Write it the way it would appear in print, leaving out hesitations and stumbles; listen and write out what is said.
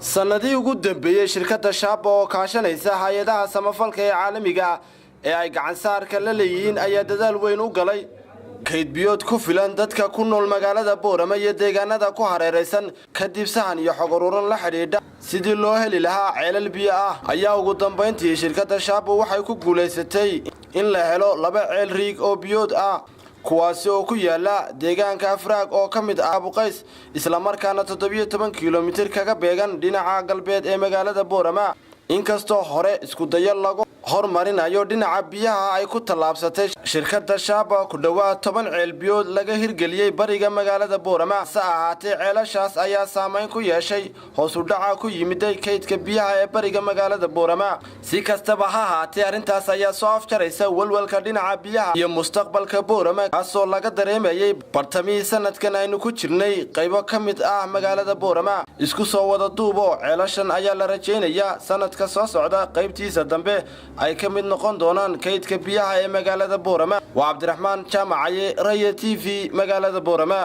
sanadii ugu dambeeyay shirkadda Shaaba oo kaashanaysa hay'adaha samafalka ee caalamiga ee ay gacan saarka la leeyihiin ayaa dadaal weyn u galay kayd biyood ku filan dadka ku nool magaalada Boorama iyo deegaanada ku hareeraysan kadib sahan iyo xog ururin la xiriidha sidii loo heli lahaa ceelal biyo ah ayaa ugu dambeyntii shirkadda Shaaba waxay ku guuleysatay in la helo laba ceel riig oo biyood ah kuwaasi oo ku yaala deegaanka Afraag oo kamid ah Abuqays isla markaana 17 kiiloomitir kaga beegan dhinaca galbeed ee magaalada Boorama inkastoo hore isku dayo lagu hormarinayo dhinaca biyaha ay ku talaabsatay shirkadda Shaaba ku dhawaad 10 ceel biyood laga hirgeliyay bariga magaalada Boorama saacaatee ceelashaas ayaa saameyn ku yeeshay hoos u dhaca ku yimid kaydka biyaha ee bariga magaalada Boorama si kastaba ha ahaatee arintaas ayaa soo afjaraysa walwalka dhinaca biyaha iyo mustaqbalka Boorama kaasoo laga dareemayay bartamii sanadkan aynu ku jirnay qaybo kamid ah magaalada Boorama isku soo wada duubo ceelashan ayaa la rajeynayaa sanadka soo socda qaybtiisa dambe ay ka mid noqon doonaan kaydka biyaha ee magaalada Boorama waa Cabdiraxmaan Jaamacaye Raya TV magaalada Boorama